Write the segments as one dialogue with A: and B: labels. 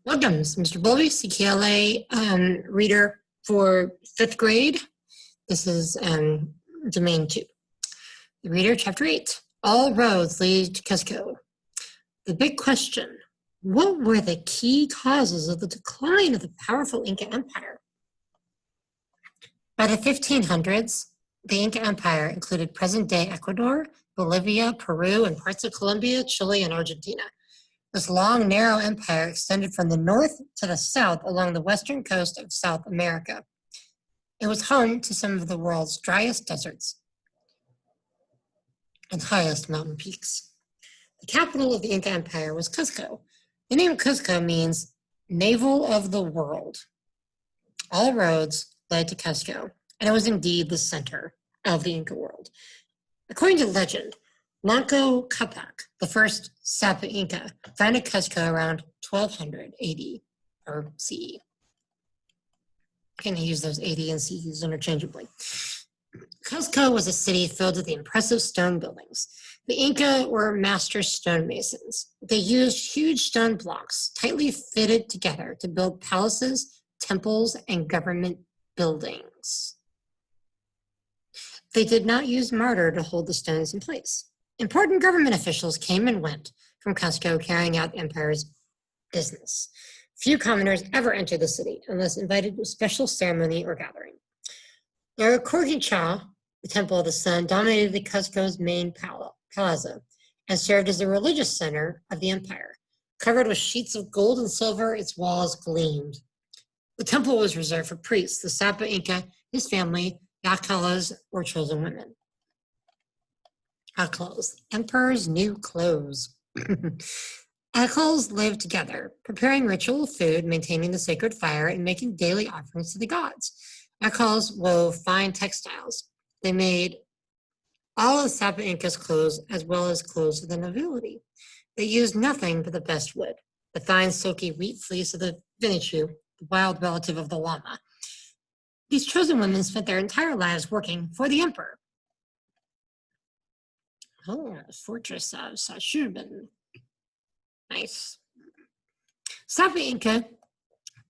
A: Welcome, Mr. Bowlby, CKLA reader for 5th grade. This is domain 2. The reader, chapter 8. All roads lead to Cuzco. The big question: what were the key causes of the decline of the powerful Inca Empire? By the 1500s, the Inca Empire included present-day Ecuador, Bolivia, Peru, and parts of Colombia, Chile, and Argentina. This long, narrow empire extended from the north to the south along the western coast of South America. It was home to some of the world's driest deserts and highest mountain peaks. The capital of the Inca Empire was Cuzco. The name Cuzco means navel of the world. All roads led to Cuzco, and it was indeed the center of the Inca world. According to legend, Manco Capac, the first Sapa Inca, founded Cuzco around 1200 AD or CE. Can you use those AD and CEs interchangeably? Cuzco was a city filled with impressive stone buildings. The Inca were master stonemasons. They used huge stone blocks tightly fitted together to build palaces, temples, and government buildings. They did not use mortar to hold the stones in place. Important government officials came and went from Cuzco carrying out the empire's business. Few commoners ever entered the city unless invited to a special ceremony or gathering. The Cha, the Temple of the Sun, dominated the Cuzco's main plaza and served as the religious center of the empire. Covered with sheets of gold and silver, its walls gleamed. The temple was reserved for priests. The Sapa Inca, his family, Yakalas, or chosen women. Clothes. Emperor's new clothes. Akals lived together, preparing ritual food, maintaining the sacred fire, and making daily offerings to the gods. Akals wove fine textiles. They made all of Sapa Inca's clothes as well as clothes of the nobility. They used nothing but the best wood, the fine silky wheat fleece of the Vinichu, the wild relative of the llama. These chosen women spent their entire lives working for the emperor. Oh, the fortress of Sachubin. Nice. Sapa Inca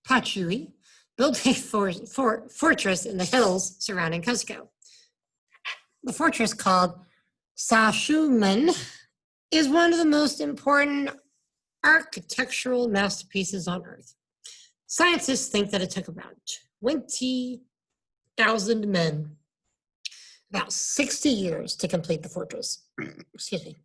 A: Pachui built a fortress in the hills surrounding Cuzco. The fortress, called Sachubin, is one of the most important architectural masterpieces on Earth. Scientists think that it took about 20,000 men about 60 years to complete the fortress. Excuse me.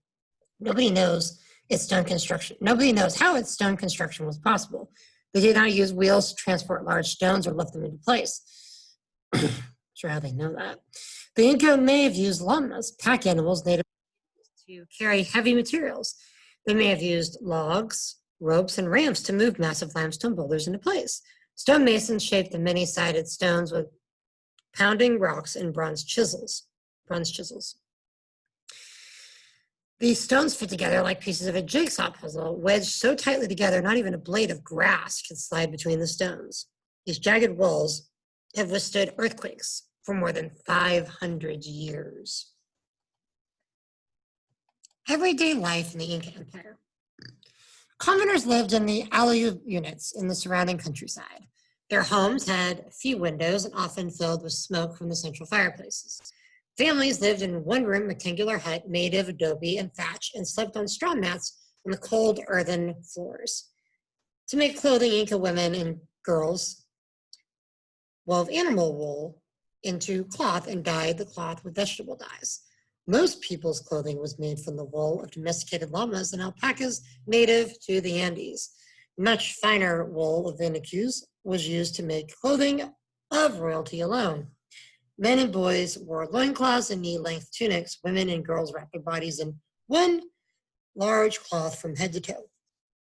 A: Nobody knows its stone construction. Nobody knows how its stone construction was possible. They did not use wheels to transport large stones or lift them into place. Sure how they know that. The Inca may have used llamas, pack animals native to carry heavy materials. They may have used logs, ropes, and ramps to move massive limestone boulders into place. Stonemasons shaped the many-sided stones with pounding rocks and bronze chisels. These stones fit together like pieces of a jigsaw puzzle, wedged so tightly together not even a blade of grass can slide between the stones. These jagged walls have withstood earthquakes for more than 500 years. Everyday life in the Inca Empire. Commoners lived in the Alu units in the surrounding countryside. Their homes had few windows and often filled with smoke from the central fireplaces. Families lived in one-room rectangular hut made of adobe and thatch and slept on straw mats on the cold earthen floors. To make clothing, Inca women and girls wove animal wool into cloth and dyed the cloth with vegetable dyes. Most people's clothing was made from the wool of domesticated llamas and alpacas native to the Andes. Much finer wool of Vinicus was used to make clothing of royalty alone. Men and boys wore loincloths and knee-length tunics. Women and girls wrapped their bodies in one large cloth from head to toe.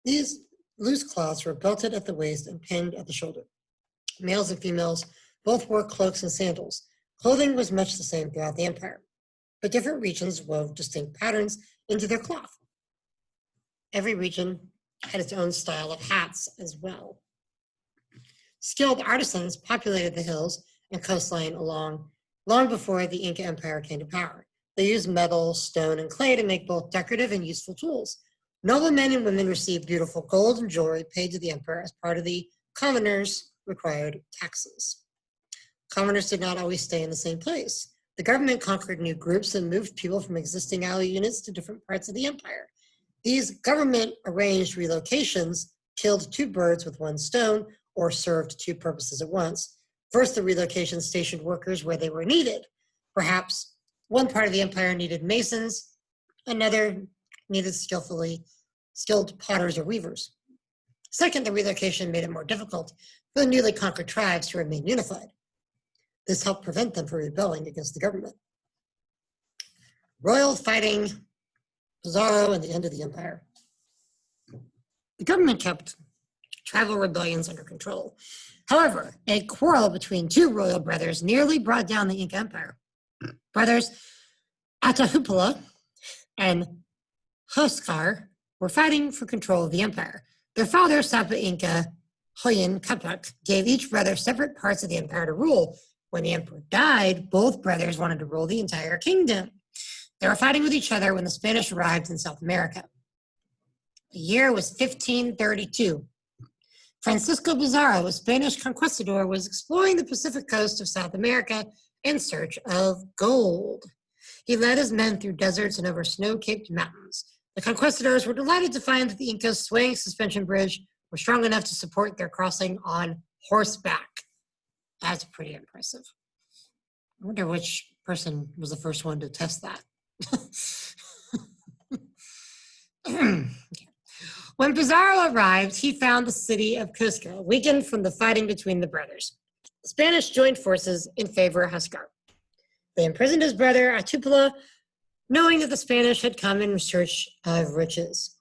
A: These loose cloths were belted at the waist and pinned at the shoulder. Males and females both wore cloaks and sandals. Clothing was much the same throughout the empire, but different regions wove distinct patterns into their cloth. Every region had its own style of hats as well. Skilled artisans populated the hills and coastline long before the Inca Empire came to power. They used metal, stone, and clay to make both decorative and useful tools. Noblemen and women received beautiful gold and jewelry paid to the emperor as part of the commoners' required taxes. Commoners did not always stay in the same place. The government conquered new groups and moved people from existing ALU units to different parts of the empire. These government-arranged relocations killed two birds with one stone, or served two purposes at once. First, the relocation stationed workers where they were needed. Perhaps one part of the empire needed masons, another needed skilled potters or weavers. Second, the relocation made it more difficult for the newly conquered tribes to remain unified. This helped prevent them from rebelling against the government. Royal fighting, Pizarro, and the end of the empire. The government kept tribal rebellions under control. However, a quarrel between two royal brothers nearly brought down the Inca Empire. Brothers Atahualpa and Huáscar were fighting for control of the empire. Their father, Sapa Inca Huayna Capac, gave each brother separate parts of the empire to rule. When the emperor died, both brothers wanted to rule the entire kingdom. They were fighting with each other when the Spanish arrived in South America. The year was 1532. Francisco Pizarro, a Spanish conquistador, was exploring the Pacific coast of South America in search of gold. He led his men through deserts and over snow-capped mountains. The conquistadors were delighted to find that the Incas' swaying suspension bridge was strong enough to support their crossing on horseback. That's pretty impressive. I wonder which person was the first one to test that. Okay. When Pizarro arrived, he found the city of Cuzco weakened from the fighting between the brothers. The Spanish joined forces in favor of Huáscar. They imprisoned his brother Atahualpa, knowing that the Spanish had come in search of riches.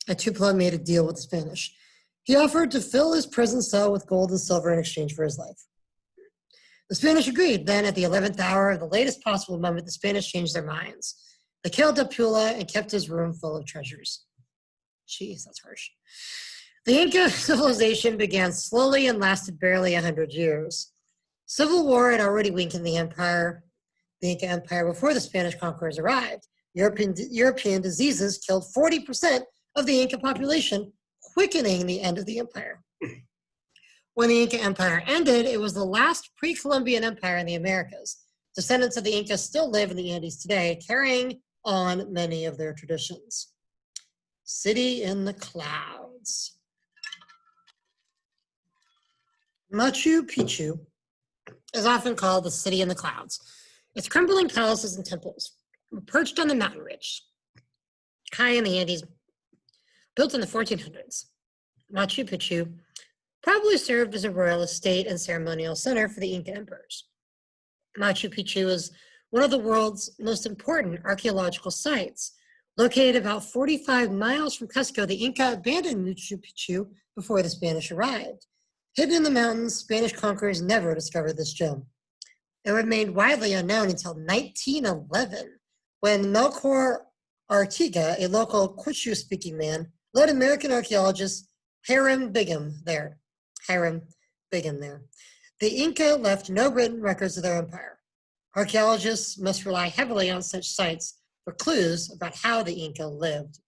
A: Atahualpa made a deal with the Spanish. He offered to fill his prison cell with gold and silver in exchange for his life. The Spanish agreed. Then, at the 11th hour, of the latest possible moment, the Spanish changed their minds. They killed Atahualpa and kept his room full of treasures. Jeez, that's harsh. The Inca civilization began slowly and lasted barely 100 years. Civil war had already weakened the Inca Empire, before the Spanish conquerors arrived. European diseases killed 40% of the Inca population, quickening the end of the empire. When the Inca Empire ended, it was the last pre-Columbian empire in the Americas. Descendants of the Incas still live in the Andes today, carrying on many of their traditions. City in the clouds. Machu Picchu is often called the city in the clouds. Its crumbling palaces and temples were perched on the mountain ridge, high in the Andes, built in the 1400s. Machu Picchu probably served as a royal estate and ceremonial center for the Inca emperors. Machu Picchu is one of the world's most important archaeological sites. Located about 45 miles from Cuzco, the Inca abandoned Machu Picchu before the Spanish arrived. Hidden in the mountains, Spanish conquerors never discovered this gem. It remained widely unknown until 1911, when Melchor Artiga, a local Quichu-speaking man, led American archaeologist Hiram Bingham there. The Inca left no written records of their empire. Archaeologists must rely heavily on such sites for clues about how the Inca lived.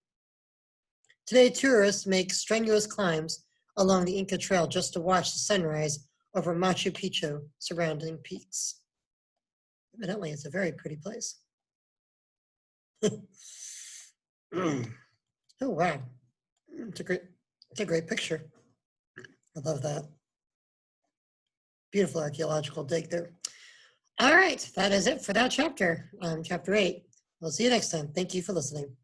A: Today, tourists make strenuous climbs along the Inca Trail just to watch the sunrise over Machu Picchu surrounding peaks. Evidently, it's a very pretty place. Oh, wow. It's a great picture. I love that. Beautiful archaeological dig there. All right, that is it for that chapter, chapter 8. We'll see you next time. Thank you for listening.